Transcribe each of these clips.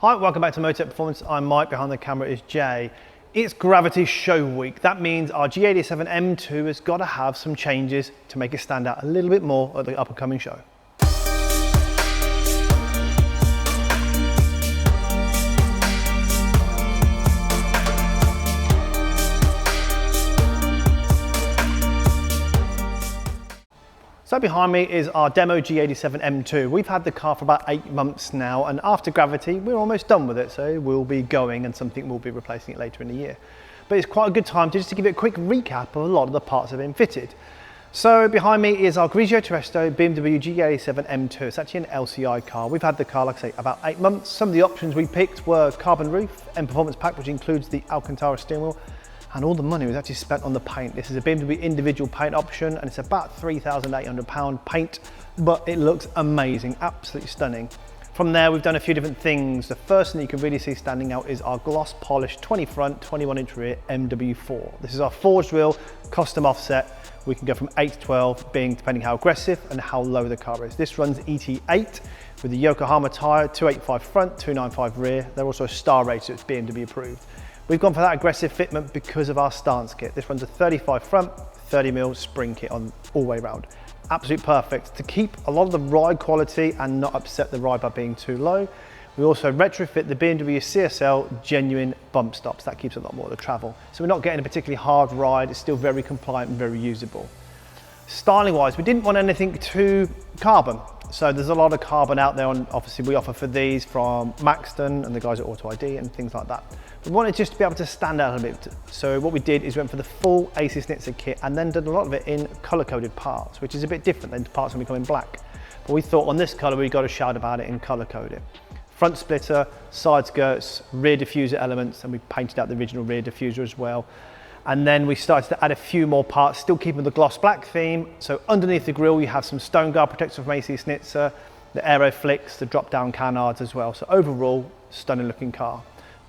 Hi, welcome back to Motech Performance. I'm Mike, behind the camera is Jay. It's Gravity Show Week. That means our G87 M2 has got to have some changes to make it stand out a little bit more at the up-and-coming show. So behind me is our demo G87 M2. We've had the car for about 8 months now, and after Gravity, we're almost done with it. So we'll be going and something will be replacing it later in the year. But it's quite a good time just to give it a quick recap of a lot of the parts that have been fitted. So behind me is our Grigio Terresto BMW G87 M2. It's actually an LCI car. We've had the car, like I say, about 8 months. Some of the options we picked were carbon roof and performance pack, which includes the Alcantara steering wheel. And all the money was actually spent on the paint. This is a BMW individual paint option, and it's about £3,800 paint, but it looks amazing, absolutely stunning. From there, we've done a few different things. The first thing you can really see standing out is our gloss polished 20 front, 21-inch rear MW4. This is our forged wheel, custom offset. We can go from 8 to 12, being depending how aggressive and how low the car is. This runs ET8 with the Yokohama tyre, 285 front, 295 rear. They're also star rated, so it's BMW approved. We've gone for that aggressive fitment because of our stance kit. This runs a 35 front, 30mm spring kit on all the way around. Absolute perfect to keep a lot of the ride quality and not upset the ride by being too low. We also retrofit the BMW CSL genuine bump stops. That keeps a lot more of the travel. So we're not getting a particularly hard ride. It's still very compliant and very usable. Styling wise, we didn't want anything too carbon. So there's a lot of carbon out there, and obviously we offer for these from Maxton and the guys at Auto ID and things like that. We wanted just to be able to stand out a bit. So what we did is went for the full AC Schnitzer kit and then did a lot of it in color-coded parts, which is a bit different than parts when we come in black. But we thought on this color, we got to shout about it and color code it. Front splitter, side skirts, rear diffuser elements, and we painted out the original rear diffuser as well. And then we started to add a few more parts, still keeping the gloss black theme. So underneath the grille, you have some stone guard protection from AC Schnitzer, the aero flicks, the drop down canards as well. So overall, stunning looking car.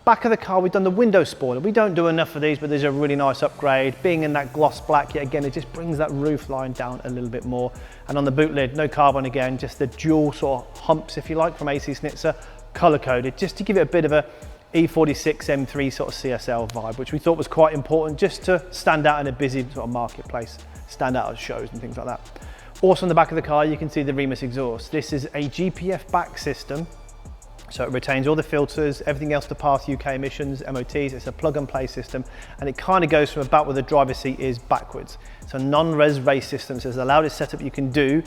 Back of the car, we've done the window spoiler. We don't do enough of these, but these are a really nice upgrade. Being in that gloss black, yet again, it just brings that roof line down a little bit more. And on the boot lid, no carbon again, just the dual sort of humps, if you like, from AC Schnitzer, color coded, just to give it a bit of a E36 M3 sort of CSL vibe, which we thought was quite important just to stand out in a busy sort of marketplace, stand out at shows and things like that. Also on the back of the car, you can see the Remus exhaust. This is a GPF back system. So it retains all the filters, everything else to pass UK emissions, MOTs. It's a plug and play system, and it kind of goes from about where the driver's seat is backwards. So non-res race system, so it's the loudest setup you can do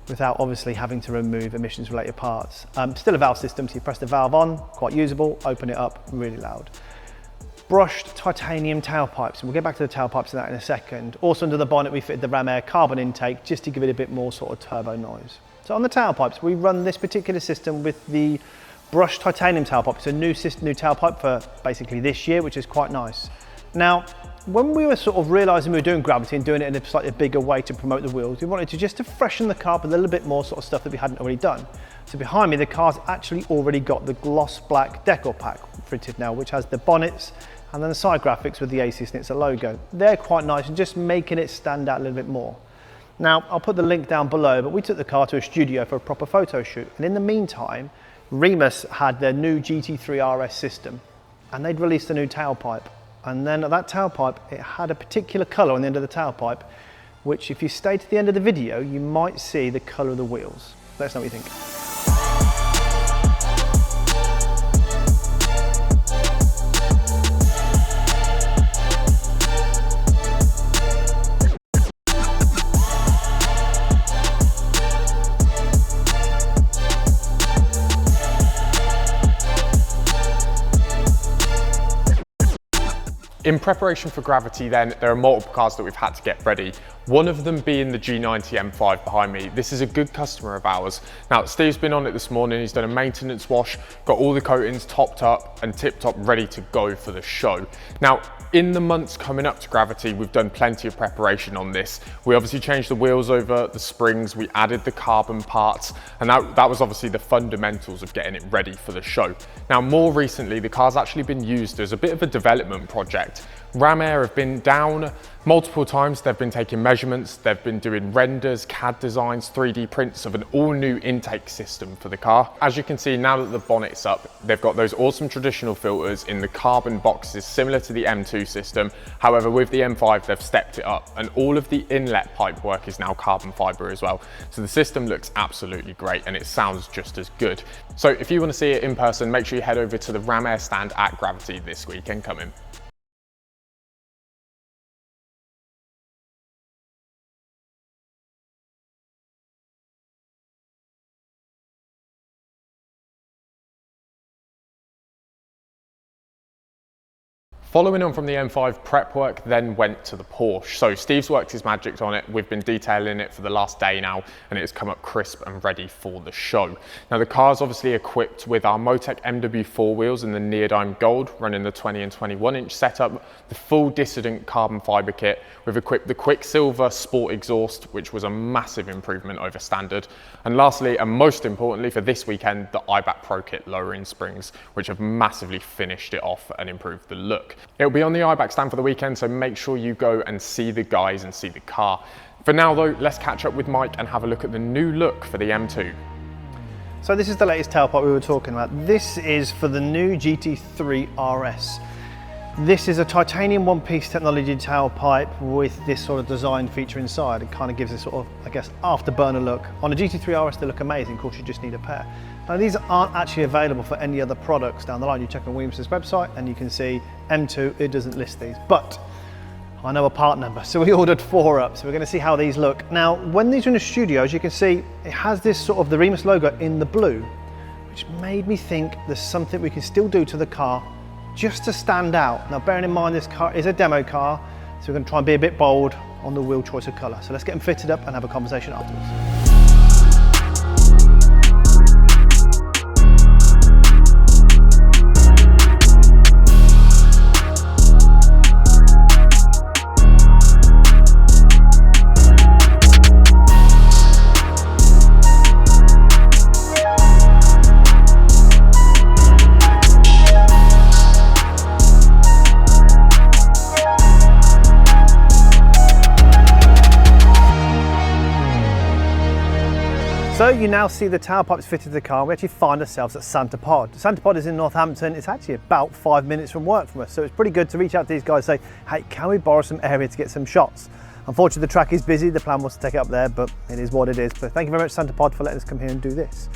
without obviously having to remove emissions related parts. Still a valve system, so you press the valve on, quite usable, open it up, really loud. Brushed titanium tailpipes, and we'll get back to the tailpipes of that in a second. Also under the bonnet, we fitted the Ram Air carbon intake just to give it a bit more sort of turbo noise. So on the tailpipes, we run this particular system with the brushed titanium tailpipe. It's a new tailpipe for basically this year, which is quite nice. Now, when we were sort of realizing we were doing Gravity and doing it in a slightly bigger way to promote the wheels, we wanted to just to freshen the car up a little bit more sort of stuff that we hadn't already done. So behind me, the car's actually already got the gloss black decal pack fitted now, which has the bonnets and then the side graphics with the AC Schnitzer logo. They're quite nice and just making it stand out a little bit more. Now, I'll put the link down below, but we took the car to a studio for a proper photo shoot. And in the meantime, Remus had their new GT3 RS system, and they'd released a new tailpipe. And then that tailpipe, it had a particular color on the end of the tailpipe, which if you stay to the end of the video, you might see the color of the wheels. Let us know what you think. In preparation for Gravity then, there are multiple cars that we've had to get ready. One of them being the G90 M5 behind me. This is a good customer of ours. Now, Steve's been on it this morning. He's done a maintenance wash, got all the coatings topped up and tipped up, ready to go for the show. Now, in the months coming up to Gravity, we've done plenty of preparation on this. We obviously changed the wheels over, the springs, we added the carbon parts, and that was obviously the fundamentals of getting it ready for the show. Now, more recently, the car's actually been used as a bit of a development project. state. Ram Air have been down multiple times. They've been taking measurements, they've been doing renders, CAD designs, 3D prints of an all new intake system for the car. As you can see, now that the bonnet's up, they've got those awesome traditional filters in the carbon boxes similar to the M2 system. However, with the M5, they've stepped it up and all of the inlet pipe work is now carbon fiber as well. So the system looks absolutely great and it sounds just as good. So if you want to see it in person, make sure you head over to the Ram Air stand at Gravity this weekend coming. Following on from the M5, prep work then went to the Porsche. So Steve's worked his magic on it. We've been detailing it for the last day now, and it has come up crisp and ready for the show. Now the car's obviously equipped with our Motech MW4 wheels in the neodyme gold, running the 20 and 21 inch setup, the full dissident carbon fiber kit. We've equipped the Quicksilver Sport exhaust, which was a massive improvement over standard. And lastly, and most importantly for this weekend, the IBAC Pro Kit lowering springs, which have massively finished it off and improved the look. It'll be on the IBAC stand for the weekend, so make sure you go and see the guys and see the car. For now though, let's catch up with Mike and have a look at the new look for the M2. So this is the latest tailpipe we were talking about. This is for the new GT3 RS. This is a titanium one-piece technology tailpipe with this sort of design feature inside. It kind of gives a sort of, I guess, afterburner look. On a GT3 RS they look amazing, of course you just need a pair. Now these aren't actually available for any other products down the line. You check on Williams' website and you can see M2, it doesn't list these, but I know a part number, so we ordered 4 up, so we're gonna see how these look. Now, when these are in the studio, as you can see, it has this sort of the Remus logo in the blue, which made me think there's something we can still do to the car just to stand out. Now, bearing in mind this car is a demo car, so we're gonna try and be a bit bold on the wheel choice of color. So let's get them fitted up and have a conversation afterwards. So you now see the tailpipes fitted to the car. We actually find ourselves at Santa Pod. Santa Pod is in Northampton. It's actually about 5 minutes from work from us. So it's pretty good to reach out to these guys and say, hey, can we borrow some area to get some shots? Unfortunately, the track is busy. The plan was to take it up there, but it is what it is. But thank you very much, Santa Pod, for letting us come here and do this.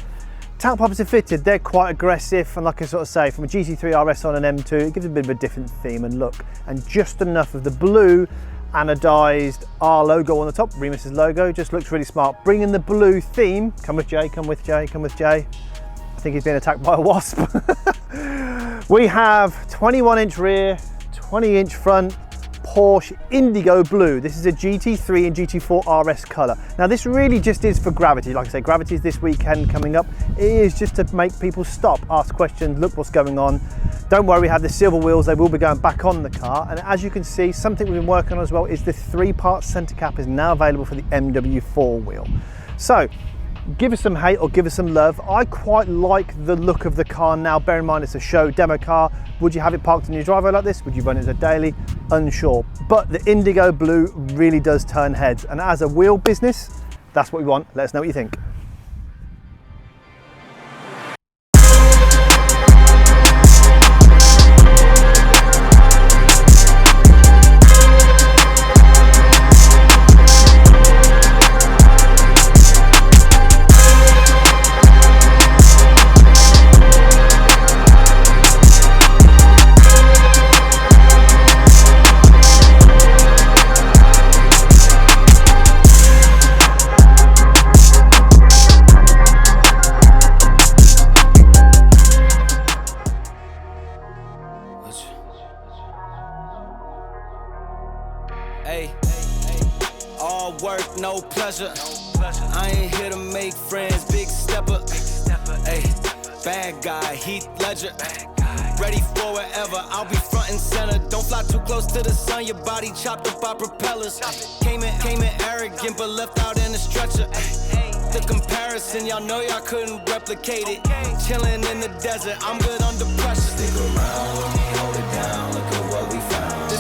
Tailpipes are fitted. They're quite aggressive. And like I sort of say, from a GT3 RS on an M2, it gives a bit of a different theme and look. And just enough of the blue anodized R logo on the top, Remus's logo, just looks really smart. Bringing the blue theme, come with Jay, come with Jay, come with Jay. I think he's been attacked by a wasp. We have 21-inch rear, 20-inch front, Porsche indigo blue. This is a GT3 and GT4 RS color. Now this really just is for Gravity. Like I say, Gravity is this weekend coming up. It is just to make people stop, ask questions, look what's going on. Don't worry, we have the silver wheels. They will be going back on the car. And as you can see, something we've been working on as well is the 3-part center cap is now available for the MW4 wheel. So give us some hate or give us some love. I quite like the look of the car now. Bear in mind it's a show demo car. Would you have it parked in your driveway like this? Would you run it as a daily? Unsure. But the indigo blue really does turn heads. And as a wheel business, that's what we want. Let us know what you think. All work, no pleasure. I ain't here to make friends, big stepper. Hey, bad guy, Heath Ledger. Ready for whatever, I'll be front and center. Don't fly too close to the sun, your body chopped up by propellers. Came in arrogant, but left out in a stretcher. The comparison, y'all know y'all couldn't replicate it. Chilling in the desert, I'm good under pressure. Stick around, let me hold it down, look at what we found.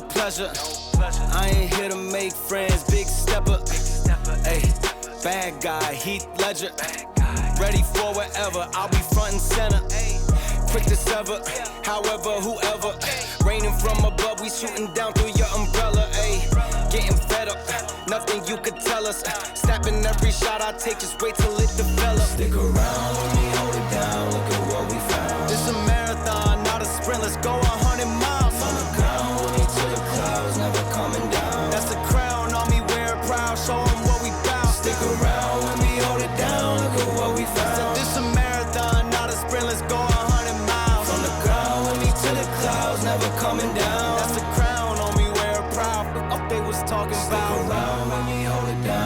pleasure. I ain't here to make friends, big stepper. Ay, bad guy, Heath Ledger. Ready for whatever, I'll be front and center. Quick to sever, however, whoever. Raining from above, we shooting down through your umbrella. Ay, getting fed up, nothing you could tell us. Snapping every shot I take, just wait till it develops. Stick around, let me hold it down, look at what we found. This a marathon, not a sprint, let's go 100 miles. On the ground, with me to the clouds, never coming down. That's a crown on me, wear it proud, show 'em what we bout. Stick around, let me hold it down, look at what we found. So this a marathon, not a sprint, let's go 100 miles. On the ground, with me to the clouds, never coming down. That's a crown on me, wear it proud. Up they was talking about. Stick around, let me hold it down.